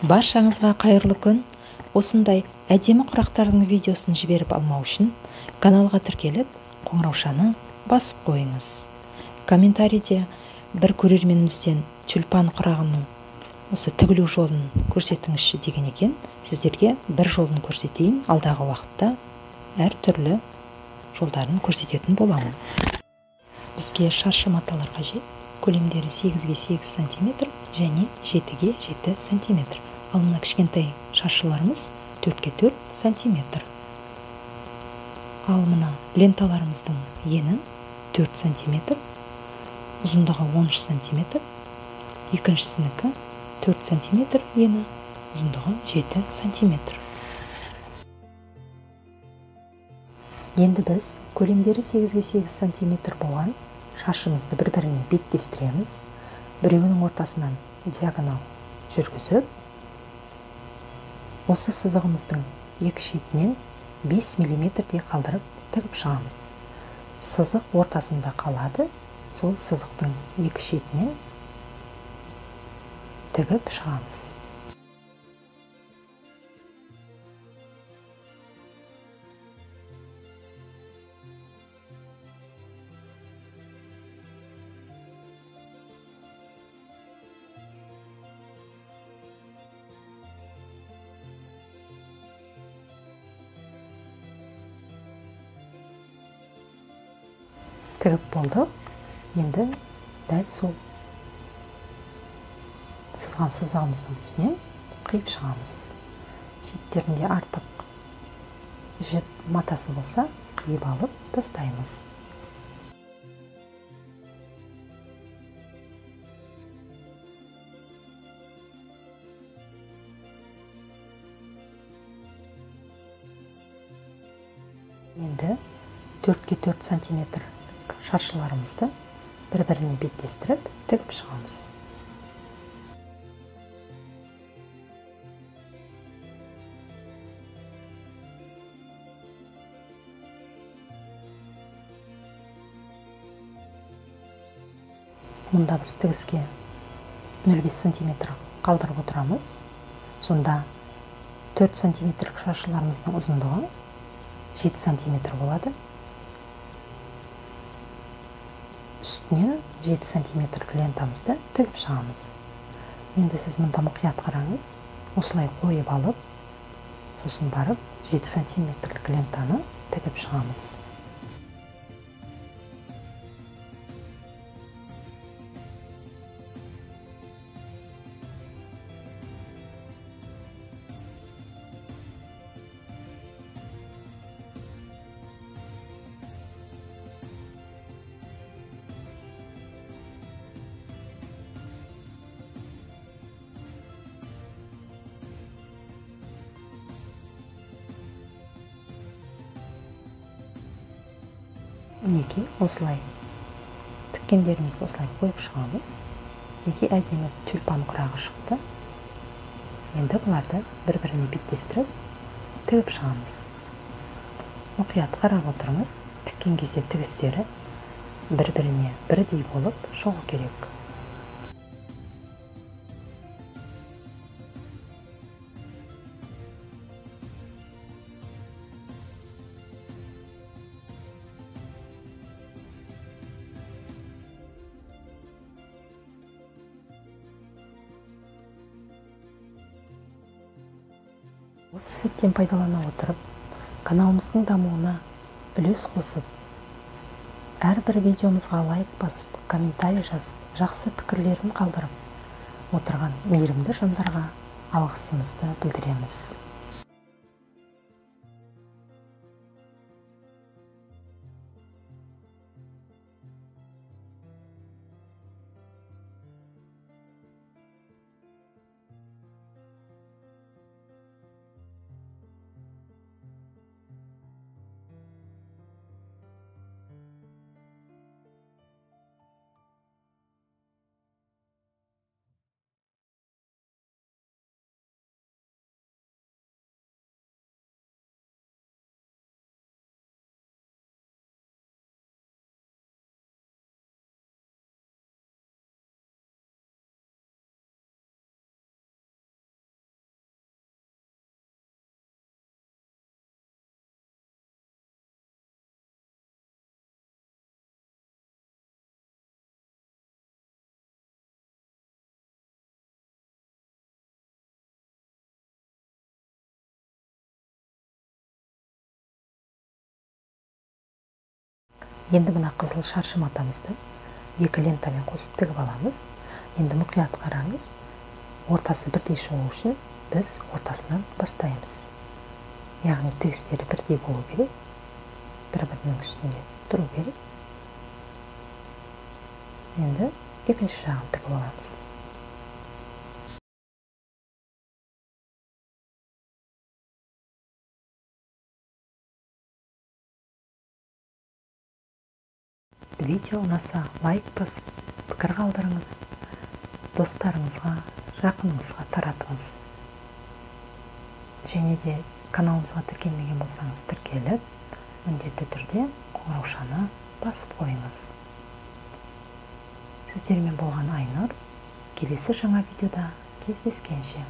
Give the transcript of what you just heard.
Баршаңызға қайырлы күн. Осындай әдемі құрақтардың видеосын жіберіп алмау үшін каналға тіркеліп, қоңыраушаны басып қойыңыз. Комментарийде бір көрерменімізден тюльпан құрағының осы тігілу жолын көрсетіңізші деген екен. Сіздерге бір жолын көрсетейін, алдағы уақытта әр түрлі жолдарын көрсететін боламын. Бізге шаршы маталар қажет. Көлемдері 8-ге 8 см және 7-ге 7 см. Ал мына кішкентай шаршыларымыз 4-ге 4 см. Ал мына ленталарымыздың ені 4 см, ұзындығы 13 см, екіншісінікі 4 см ені, ұзындығы 7 см. Енді біз көлемдері 8-ге 8 см болған шаршымызды бір-біріне беттестіреміз. Біреуінің ортасынан диагонал жүргізіп, осы сызығымыздың екі шетінен 5 мм-дей қалдырып тігіп шығамыз. Сызық ортасында қалады, сол сызықтың екі шетінен тігіп шығамыз. Тігіп болдық. Енді дәл сол сызған сызығымыздың үстінен қиып шығамыз. Шеттерінде артық жіп матасы болса, қиып алып тастаймыз. Енді 4-ге 4 см шаршыларымызды бір-біріне беттестіріп тігіп шығамыз. Мұнда біз тігіске 0,5 см қалдырып отырамыз. Сонда 4 см шаршыларымыздың ұзындығы 7 см болады. Үстінен 7 см лентамызды тігіп шығамыз. Енді сіз мұнда мұқият қараңыз. Осылай қойып алып, сосын барып 7 см лентаны тігіп шығамыз. Мінекей осылай тіккендерімізді осылай қойып шығамыз. Мінекей әдемі тюльпан құрағы шықты. Енді бұларды бір-біріне беттестіріп тігіп шығамыз. Мұқият қарап отырыңыз. Тіккен кезде тігістері бір-біріне бірдей болып шығу керек. Осы сәттен пайдалана отырып, каналымыздың дамуына үлес қосып, әрбір видеомызға лайк басып, комментарий жазып, жақсы пікірлерін қалдырып отырған мейірімді жандарға алғысымызды білдіреміз. Енді мына қызыл шаршы матамызды екі лентамен қосып тігіп аламыз. Енді мұқият қараңыз. Ортасы бірдей шығу үшін біз ортасынан бастаймыз. Яғни тігістері бірдей болу керек. Бір-бірінің үстінде тұру керек. Енді екінші жағын тігіп аламыз. Видео ұнаса лайк басып, пікір қалдырыңыз. Достарыңызға, жақыныңызға таратыңыз. Және де каналымызға тіркелмеген болсаңыз тіркеліп, міндетті түрде қоңыраушаны басып қойыңыз. Сіздермен болған Айнұр. Келесі жаңа видеода кездескенше.